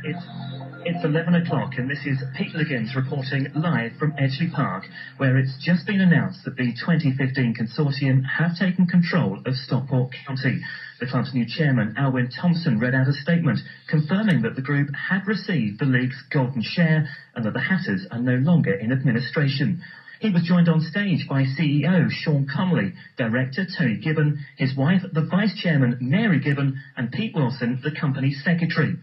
It's it's 11 o'clock and this is Pete Liggins reporting live from Edgeley Park, where it's just been announced that the 2015 consortium have taken control of Stockport County. The club's new chairman, Alwyn Thompson, read out a statement confirming that the group had received the league's golden share and that the Hatters are no longer in administration. He was joined on stage by CEO Sean Connolly, Director Tony Gibbon, his wife, the Vice Chairman Mary Gibbon, and Pete Wilson, the company's secretary.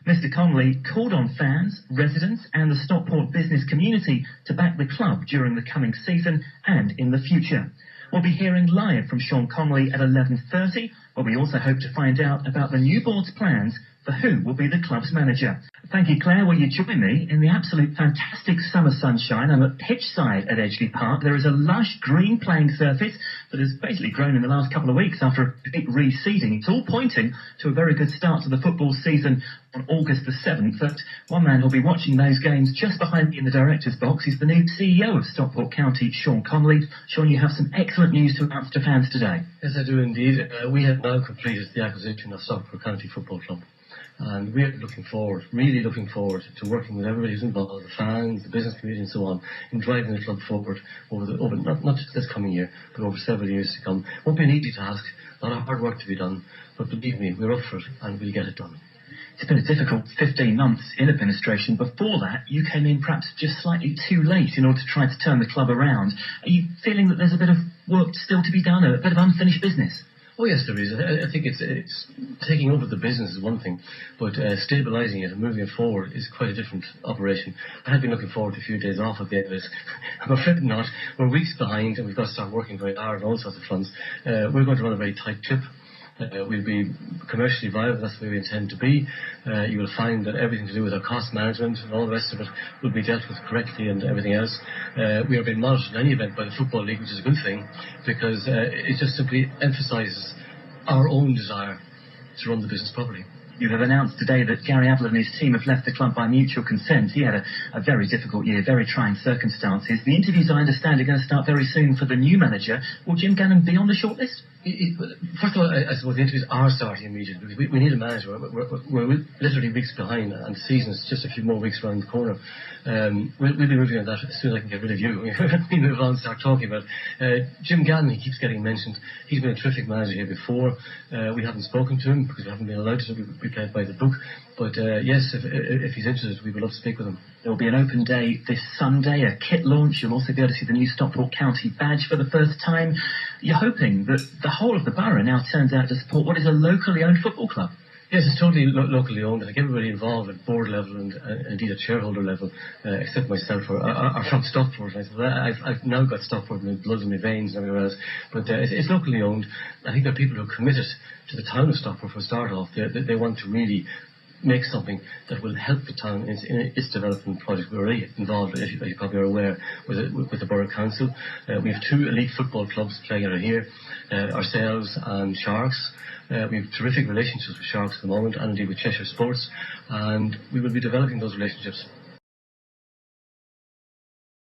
Mr Connolly called on fans, residents and the Stockport business community to back the club during the coming season and in the future. We'll be hearing live from Sean Connolly at 11:30, where we also hope to find out about the new board's plans for who will be the club's manager. Thank you, Claire. Will you join me in the absolute fantastic summer sunshine? I'm at pitch side at Edgeley Park. There is a lush green playing surface that has basically grown in the last couple of weeks after a big reseeding. It's all pointing to a very good start to the football season on August the 7th. But one man who'll be watching those games just behind me in the director's box is the new CEO of Stockport County, Sean Connolly. Sean, you have some excellent news to announce to fans today. Yes, I do indeed. We have now completed the acquisition of Stockport County Football Club. And we're really looking forward to working with everybody who's involved, the fans, the business community and so on, in driving the club forward over not just this coming year, but over several years to come. It won't be an easy task, a lot of hard work to be done, but believe me, we're up for it and we'll get it done. It's been a difficult 15 months in administration. Before that, you came in perhaps just slightly too late in order to try to turn the club around. Are you feeling that there's a bit of work still to be done, a bit of unfinished business? Oh yes, there is. I think it's taking over the business is one thing, but stabilising it and moving it forward is quite a different operation. I had been looking forward to a few days off at the end of it. I'm afraid not. We're weeks behind and we've got to start working very hard on all sorts of fronts. We're going to run a very tight ship. We'll be commercially viable, that's where we intend to be. You will find that everything to do with our cost management and all the rest of it will be dealt with correctly and everything else. We are being monitored in any event by the Football League, which is a good thing, because it just simply emphasises our own desire to run the business properly. You have announced today that Gary Ablett and his team have left the club by mutual consent. He had a very difficult year, very trying circumstances. The interviews, I understand, are going to start very soon for the new manager. Will Jim Gannon be on the shortlist? First of all, I suppose the interviews are starting immediately because we need a manager. We're literally weeks behind and the season is just a few more weeks around the corner. We'll be moving on that as soon as I can get rid of you. We move on and start talking about Jim Gannon. He keeps getting mentioned. He's been a terrific manager here before. We haven't spoken to him because we haven't been allowed to. We play it by the book. But yes, if he's interested, we would love to speak with him. There will be an open day this Sunday, a kit launch. You'll also be able to see the new Stockport County badge for the first time. You're hoping that the whole of the borough now turns out to support what is a locally owned football club. Yes, it's totally locally owned. I think everybody involved at board level and indeed at shareholder level, except myself, are from Stockport. I've now got Stockport in my blood and my veins and everywhere else. But it's locally owned. I think there are people who are committed to the town of Stockport for a start off. They want to really make something that will help the town in its development project. We're already involved, as you probably are aware, with the Borough Council. We have two elite football clubs playing out here, ourselves and Sharks. We have terrific relationships with Sharks at the moment and indeed with Cheshire Sports, and we will be developing those relationships.